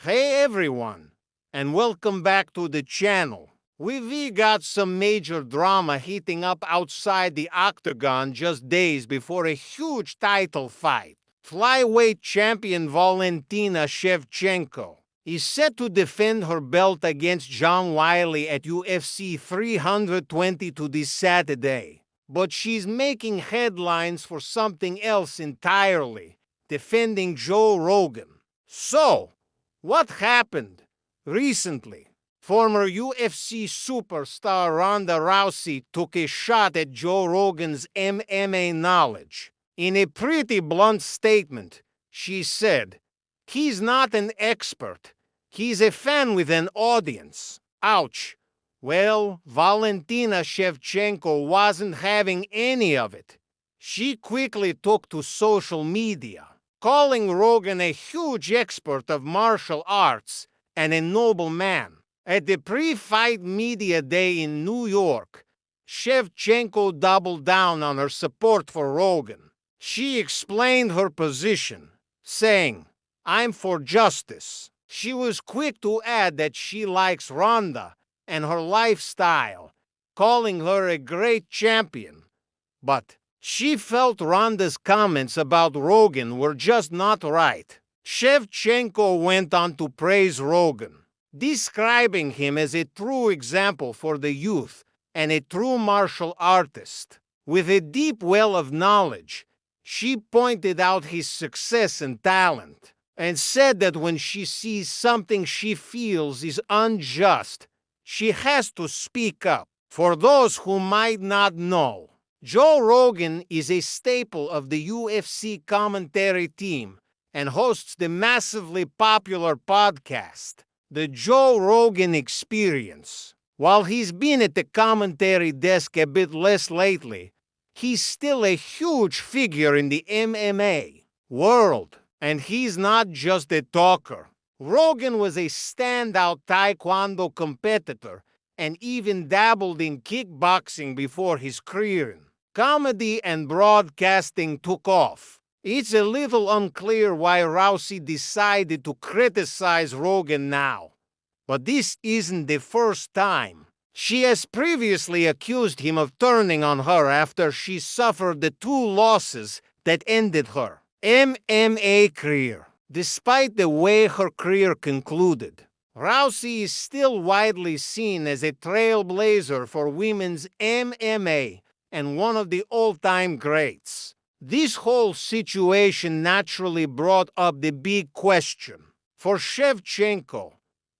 Hey everyone, and welcome back to the channel. We got some major drama heating up outside the octagon just days before a huge title fight. Flyweight champion Valentina Shevchenko is set to defend her belt against John Wiley at UFC 322 this Saturday. But she's making headlines for something else entirely, defending Joe Rogan. So, what happened recently? Former UFC superstar Ronda Rousey took a shot at Joe Rogan's MMA knowledge. In a pretty blunt statement, she said, "He's not an expert. He's a fan with an audience." Ouch. Well, Valentina Shevchenko wasn't having any of it. She quickly took to social media, calling Rogan a huge expert of martial arts and a noble man. At the pre-fight media day in New York, Shevchenko doubled down on her support for Rogan. She explained her position, saying, "I'm for justice." She was quick to add that she likes Ronda and her lifestyle, calling her a great champion. But she felt Ronda's comments about Rogan were just not right. Shevchenko went on to praise Rogan, describing him as a true example for the youth and a true martial artist. With a deep well of knowledge, she pointed out his success and talent, and said that when she sees something she feels is unjust, she has to speak up. For those who might not know, Joe Rogan is a staple of the UFC commentary team and hosts the massively popular podcast, The Joe Rogan Experience. While he's been at the commentary desk a bit less lately, he's still a huge figure in the MMA world, and he's not just a talker. Rogan was a standout Taekwondo competitor and even dabbled in kickboxing before his career. Comedy and broadcasting took off. It's a little unclear why Rousey decided to criticize Rogan now, but this isn't the first time. She has previously accused him of turning on her after she suffered the 2 losses that ended her MMA career. Despite the way her career concluded, Rousey is still widely seen as a trailblazer for women's MMA and one of the all-time greats. This whole situation naturally brought up the big question. For Shevchenko,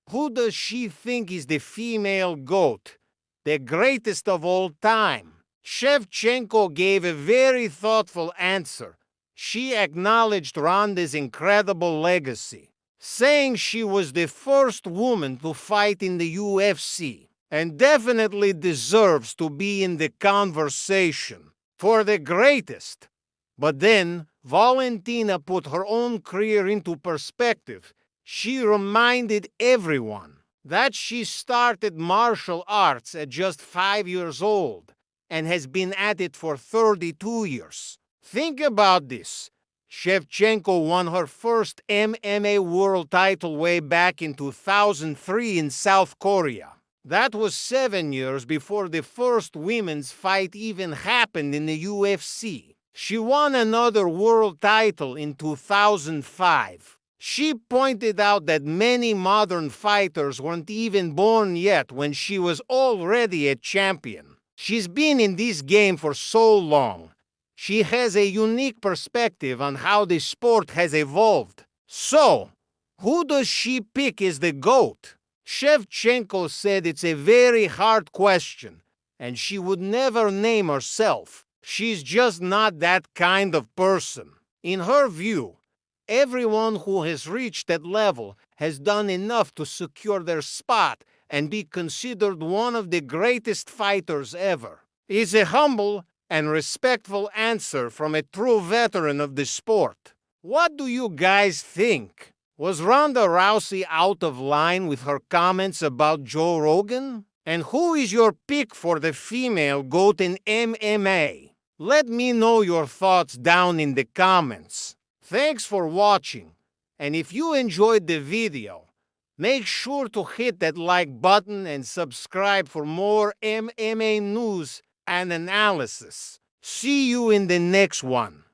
who does she think is the female GOAT, the greatest of all time? Shevchenko gave a very thoughtful answer. She acknowledged Ronda's incredible legacy, saying she was the first woman to fight in the UFC and definitely deserves to be in the conversation for the greatest. But then, Valentina put her own career into perspective. She reminded everyone that she started martial arts at just 5 years old and has been at it for 32 years. Think about this. Shevchenko won her first MMA world title way back in 2003 in South Korea. That was 7 years before the first women's fight even happened in the UFC. She won another world title in 2005. She pointed out that many modern fighters weren't even born yet when she was already a champion. She's been in this game for so long. She has a unique perspective on how the sport has evolved. So, who does she pick as the GOAT? Shevchenko said it's a very hard question, and she would never name herself. She's just not that kind of person. In her view, everyone who has reached that level has done enough to secure their spot and be considered one of the greatest fighters ever. It's a humble and respectful answer from a true veteran of the sport. What do you guys think? Was Ronda Rousey out of line with her comments about Joe Rogan? And who is your pick for the female GOAT in MMA? Let me know your thoughts down in the comments. Thanks for watching, and if you enjoyed the video, Make sure to hit that like button and subscribe for more MMA news and analysis. See you in the next one.